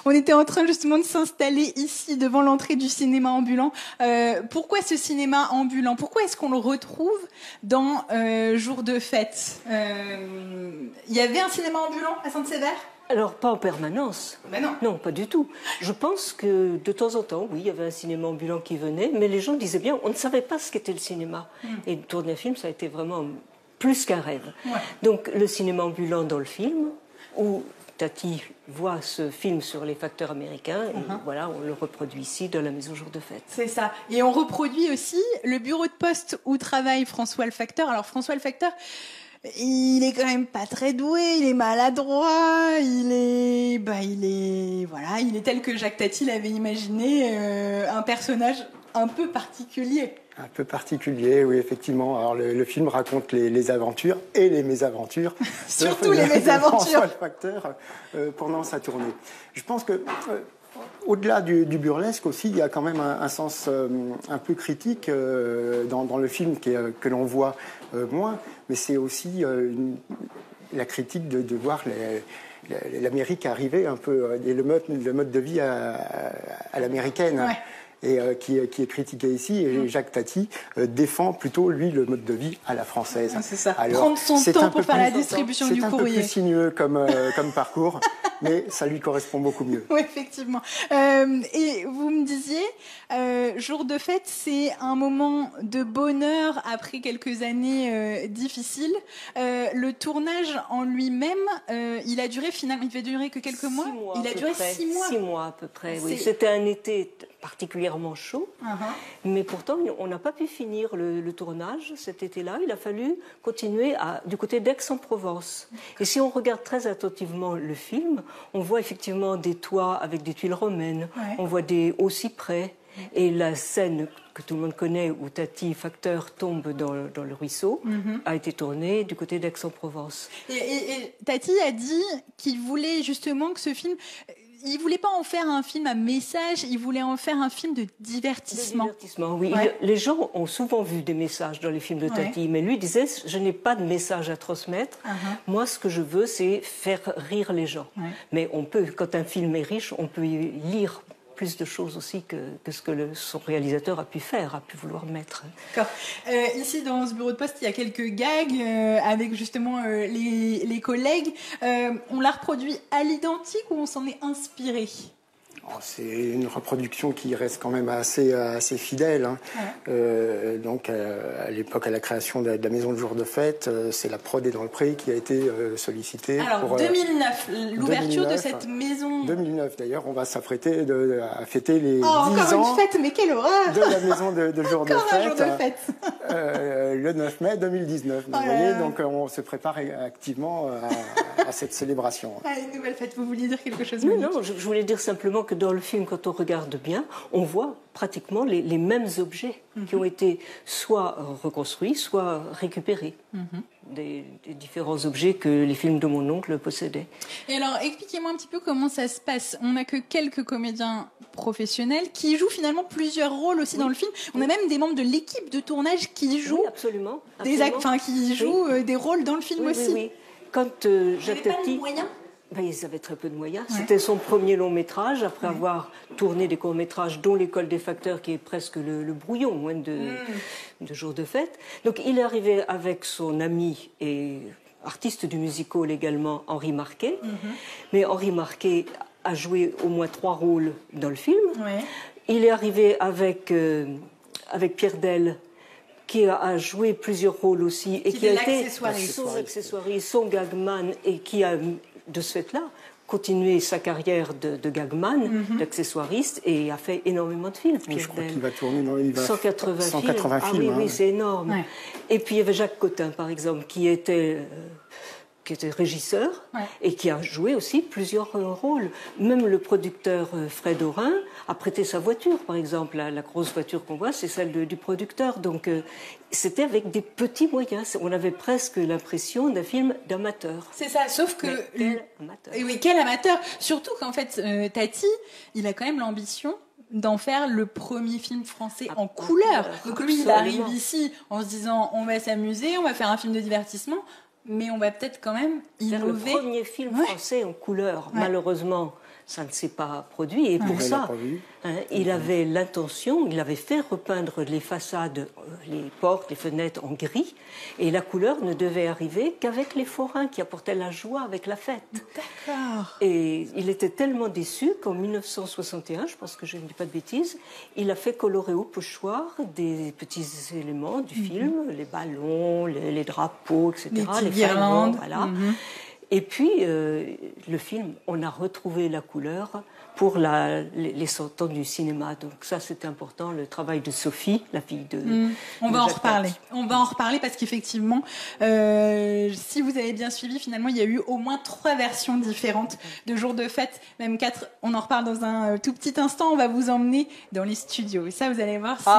On était en train justement de s'installer ici devant l'entrée du cinéma ambulant. Pourquoi ce cinéma ambulant? Pourquoi est-ce qu'on le retrouve dans Jour de fête? Il y avait un cinéma ambulant à Sainte-Sévère? Alors, pas en permanence. Ben non. Non, pas du tout. Je pense que de temps en temps, oui, il y avait un cinéma ambulant qui venait, mais les gens disaient bien, on ne savait pas ce qu'était le cinéma. Et tourner un film, ça a été vraiment plus qu'un rêve. Ouais. Donc, le cinéma ambulant dans le film, où Tati voit ce film sur les facteurs américains, et voilà, on le reproduit ici dans la maison Jour de fête. C'est ça. Et on reproduit aussi le bureau de poste où travaille François le facteur. Alors, François le facteur, il est quand même pas très doué, il est maladroit, il est tel que Jacques Tati l'avait imaginé, un personnage un peu particulier. Un peu particulier, oui, effectivement. Alors, le film raconte les aventures et les mésaventures. Surtout les mésaventures. François le facteur pendant sa tournée. Je pense que au-delà du burlesque aussi, il y a quand même un sens un peu critique dans le film que l'on voit moins, mais c'est aussi la critique de voir l'Amérique arriver un peu, et le mode de vie à l'américaine. Ouais. Et qui est critiqué ici, et Jacques Tati défend plutôt, lui, le mode de vie à la française. C'est ça, alors, prendre son temps pour faire la distribution du courrier. C'est un peu plus sinueux comme parcours, mais ça lui correspond beaucoup mieux. Oui, effectivement. Et vous me disiez, Jour de fête, c'est un moment de bonheur après quelques années difficiles. Le tournage en lui-même, il a duré finalement, il devait durer que quelques mois. Il a duré 6 mois. 6 mois à peu près, oui. C'était un été particulièrement chaud, mais pourtant on n'a pas pu finir le tournage cet été-là. Il a fallu continuer du côté d'Aix-en-Provence. Et si on regarde très attentivement le film, on voit effectivement des toits avec des tuiles romaines, on voit des hauts cyprès, et la scène que tout le monde connaît où Tati facteur tombe dans le ruisseau a été tournée du côté d'Aix-en-Provence. Et Tati a dit qu'il voulait justement que ce film... Il ne voulait pas en faire un film à message, il voulait en faire un film de divertissement. De divertissement, oui. Ouais. Les gens ont souvent vu des messages dans les films de Tati, mais lui disait, je n'ai pas de message à transmettre. Moi, ce que je veux, c'est faire rire les gens. Mais on peut, quand un film est riche, on peut y lire plus de choses aussi que ce que son réalisateur a pu faire, a pu vouloir mettre. D'accord. Ici, dans ce bureau de poste, il y a quelques gags avec justement les collègues. On l'a reproduit à l'identique ou on s'en est inspiré? C'est une reproduction qui reste quand même assez fidèle. Hein. Donc, à l'époque, à la création de la maison de Jour de fête, c'est la Prod et dans le Pré qui a été sollicitée. Alors, pour 2009, l'ouverture de cette maison. 2009, d'ailleurs, on va s'apprêter à fêter les 10 ans une fête, mais quelle horreur de la maison de Jour de fête. Un jour de fête. Le 9 mai 2019. Vous voyez, donc on se prépare activement à cette célébration. Une nouvelle fête, vous vouliez dire quelque chose? Non, je voulais dire simplement que dans le film, quand on regarde bien, on voit pratiquement les mêmes objets qui ont été soit reconstruits, soit récupérés. Des différents objets que les films de mon oncle possédaient. Et alors, expliquez-moi un petit peu comment ça se passe. On n'a que quelques comédiens professionnels qui jouent finalement plusieurs rôles aussi dans le film. On a même des membres de l'équipe de tournage qui jouent, absolument. Qui jouent des rôles dans le film aussi. Oui. Quand Jacques Tati... Ils avaient très peu de moyens. C'était son premier long métrage, après avoir tourné des courts métrages, dont L'école des facteurs, qui est presque le brouillon de Jour de fête. Donc il est arrivé avec son ami et artiste du music-hall également, Henri Marquet. Mais Henri Marquet a joué au moins 3 rôles dans le film. Il est arrivé avec Pierre Delle, qui a joué plusieurs rôles aussi, et qui a été son accessoiriste, son gagman, et qui a, de ce fait-là, continué sa carrière de gagman, d'accessoiriste, et a fait énormément de films. Je crois qu'il va tourner dans 180 films. Oui, c'est énorme. Et puis il y avait Jacques Cotin, par exemple, qui était régisseur et qui a joué aussi plusieurs rôles. Même le producteur Fred Aurin a prêté sa voiture, par exemple. La grosse voiture qu'on voit, c'est celle du producteur. Donc c'était avec des petits moyens. On avait presque l'impression d'un film d'amateur. C'est ça, sauf que... Quel amateur. Oui, quel amateur. Surtout qu'en fait, Tati, il a quand même l'ambition d'en faire le premier film français en couleur. Donc lui, il arrive ici en se disant, on va s'amuser, on va faire un film de divertissement, mais on va peut-être quand même innover. Le premier film français en couleur, malheureusement, ça ne s'est pas produit. Et pour ça, il avait l'intention, il avait fait repeindre les façades, les portes, les fenêtres en gris. Et la couleur ne devait arriver qu'avec les forains qui apportaient la joie avec la fête. D'accord. Et il était tellement déçu qu'en 1961, je pense que je ne dis pas de bêtises, il a fait colorer au pochoir des petits éléments du film, les ballons, les drapeaux, etc. Les guirlandes. Voilà. Et puis, le film, on a retrouvé la couleur pour les sortants du cinéma. Donc ça, c'est important, le travail de Sophie, la fille de On va en reparler. On va en reparler parce qu'effectivement, si vous avez bien suivi, finalement, il y a eu au moins 3 versions différentes de Jour de fête, même 4. On en reparle dans un tout petit instant. On va vous emmener dans les studios. Et ça, vous allez voir, c'est